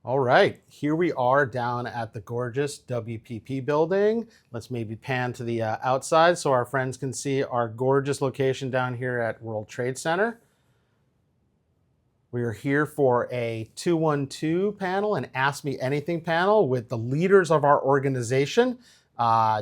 All right, here we are down at the gorgeous WPP building. Let's maybe pan to the outside so our friends can see our gorgeous location down here at World Trade Center. We are here for a 212 panel, an Ask Me Anything panel with the leaders of our organization,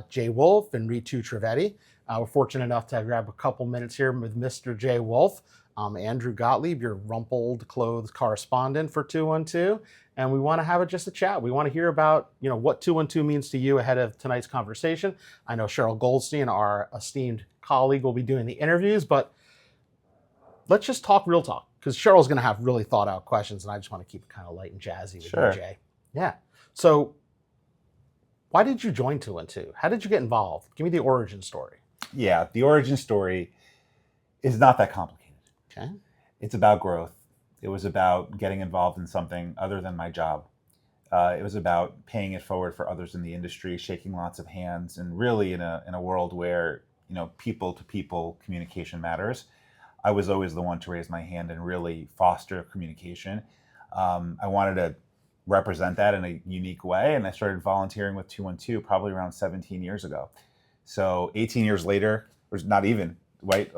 Jay Wolff and Ritu Trivedi. We're fortunate enough to grab a couple minutes here with Mr. Jay Wolff. Andrew Gottlieb, your rumpled clothes correspondent for 212. And we want to have just a chat. We want to hear about, what 212 means to you ahead of tonight's conversation. I know Cheryl Goldstein, our esteemed colleague, will be doing the interviews, but let's just talk real talk, because Cheryl's going to have really thought out questions, and I just want to keep it kind of light and jazzy with Sure. you, Jay. Yeah. So why did you join 212? How did you get involved? Give me the origin story. Yeah, the origin story is not that complicated. Okay. It's about growth. It was about getting involved in something other than my job. It was about paying it forward for others in the industry, shaking lots of hands, and really in a world where people to people communication matters. I was always the one to raise my hand and really foster communication. I wanted to represent that in a unique way, and I started volunteering with 212 probably around 17 years ago. So 18 years later, or not even, right?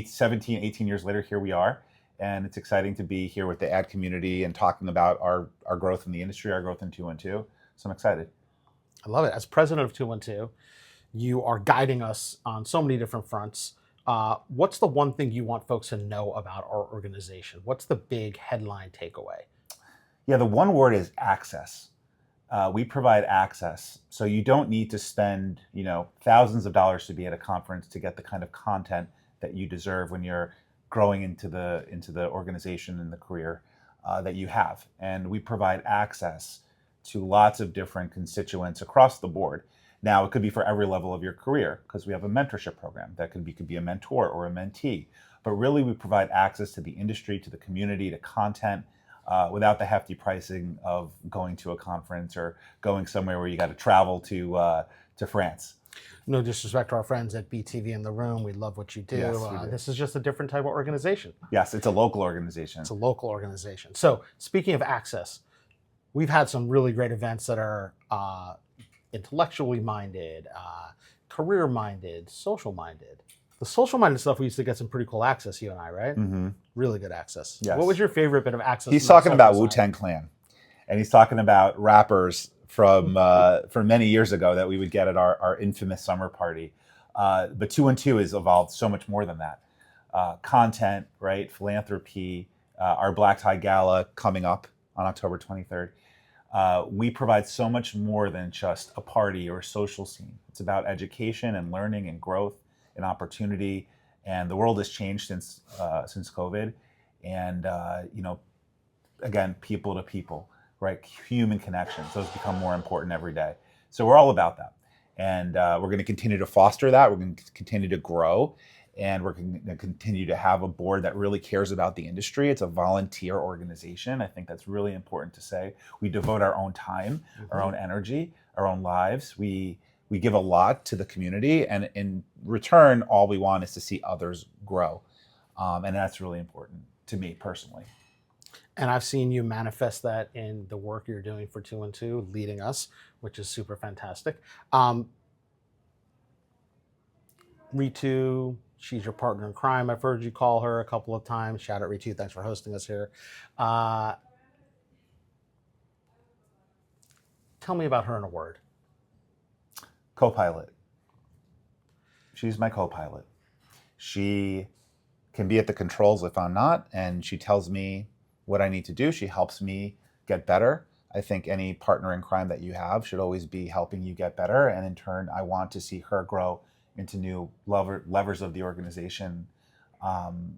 17, 18 years later, here we are. And it's exciting to be here with the ad community and talking about our growth in the industry, our growth in 212. So I'm excited. I love it. As president of 212, you are guiding us on so many different fronts. What's the one thing you want folks to know about our organization? What's the big headline takeaway? Yeah, the one word is access. We provide access, so you don't need to spend, thousands of dollars to be at a conference to get the kind of content that you deserve when you're growing into the organization and the career that you have. And we provide access to lots of different constituents across the board. Now, it could be for every level of your career, because we have a mentorship program that could be a mentor or a mentee. But really, we provide access to the industry, to the community, to content, without the hefty pricing of going to a conference or going somewhere where you got to travel to France. No disrespect to our friends at BTV in the room. We love what you do. Yes, we do. This is just a different type of organization. Yes, it's a local organization. It's a local organization. So speaking of access, we've had some really great events that are intellectually minded, career minded, social minded. The social minded stuff, we used to get some pretty cool access, you and I, right? Mm-hmm. Really good access. Yes. What was your favorite bit of access? He's talking about Wu-Tang Clan, and he's talking about rappers from many years ago that we would get at our infamous summer party. But 212 has evolved so much more than that. Content, right? Philanthropy, our Black Tie Gala coming up on October 23rd. We provide so much more than just a party or a social scene. It's about education and learning and growth and opportunity. And the world has changed since COVID. And again, people to people, right? Human connections, those become more important every day. So we're all about that. And we're going to continue to foster that. We're going to continue to grow. And we're going to continue to have a board that really cares about the industry. It's a volunteer organization. I think that's really important to say. We devote our own time, our own energy, our own lives. We give a lot to the community. And in return, all we want is to see others grow. And that's really important to me personally. And I've seen you manifest that in the work you're doing for 212, leading us, which is super fantastic. Ritu, she's your partner in crime. I've heard you call her a couple of times. Shout out Ritu, thanks for hosting us here. Tell me about her in a word. Co-pilot. She's my co-pilot. She can be at the controls if I'm not, and she tells me what I need to do. She helps me get better. I think any partner in crime that you have should always be helping you get better. And in turn, I want to see her grow into new levers of the organization.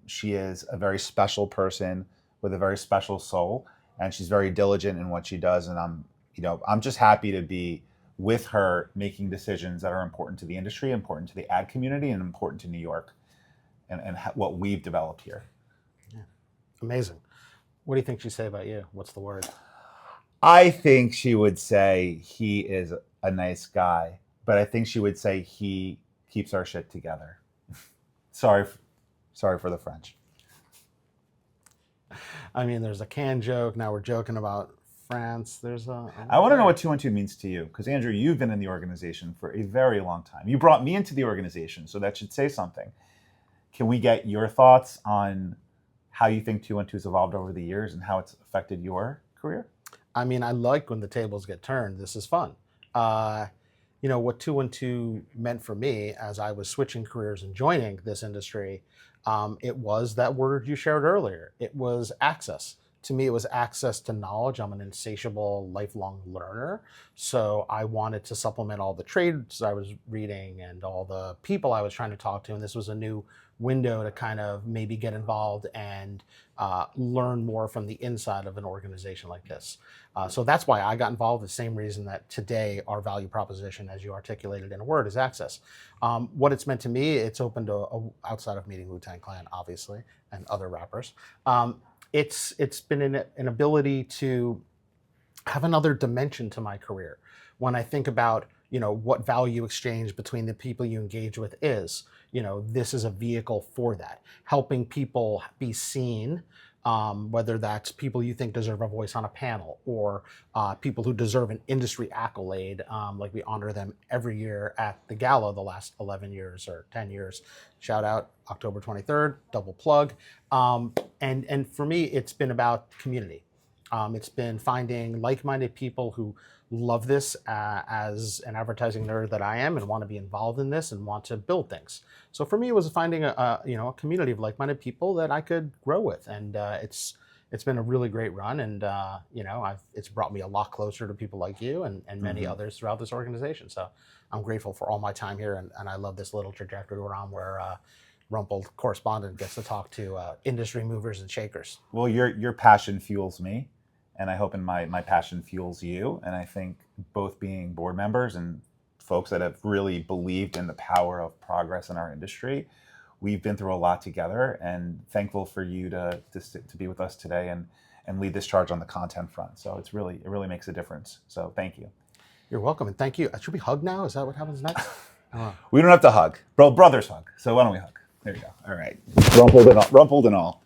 She is a very special person with a very special soul, and she's very diligent in what she does. And I'm just happy to be with her making decisions that are important to the industry, important to the ad community, and important to New York and what we've developed here. Yeah. Amazing. What do you think she'd say about you? What's the word? I think she would say he is a nice guy, but I think she would say he keeps our shit together. Sorry for the French. I mean, there's a can joke. Now we're joking about France. There's I want to know what 212 means to you, because Andrew, you've been in the organization for a very long time. You brought me into the organization, so that should say something. Can we get your thoughts on how you think 212 has evolved over the years and how it's affected your career? I mean, I like when the tables get turned. This is fun. What 212 meant for me as I was switching careers and joining this industry, it was that word you shared earlier. It was access. To me, it was access to knowledge. I'm an insatiable, lifelong learner. So I wanted to supplement all the trades I was reading and all the people I was trying to talk to. And this was a new window to kind of maybe get involved and learn more from the inside of an organization like this. So that's why I got involved. The same reason that today our value proposition, as you articulated in a word, is access. What it's meant to me, it's opened outside of meeting Wu-Tang Clan, obviously, and other rappers. It's been an ability to have another dimension to my career. When I think about what value exchange between the people you engage with is, this is a vehicle for that, helping people be seen, whether that's people you think deserve a voice on a panel or people who deserve an industry accolade, like we honor them every year at the gala the last 11 years or 10 years. Shout out October 23rd, double plug. And for me, it's been about community. It's been finding like-minded people who love this as an advertising nerd that I am and want to be involved in this and want to build things. So for me, it was finding a community of like-minded people that I could grow with, and it's been a really great run. And it's brought me a lot closer to people like you and many others throughout this organization. So I'm grateful for all my time here, and I love this little trajectory we're on where Rumpled correspondent gets to talk to industry movers and shakers. Well, your passion fuels me. And I hope my passion fuels you. And I think both being board members and folks that have really believed in the power of progress in our industry, we've been through a lot together, and thankful for you to be with us today and lead this charge on the content front. So it really makes a difference. So thank you. You're welcome, and thank you. Should we hug now? Is that what happens next? We don't have to hug. Brothers hug. So why don't we hug? There you go. All right. Rumpled and all.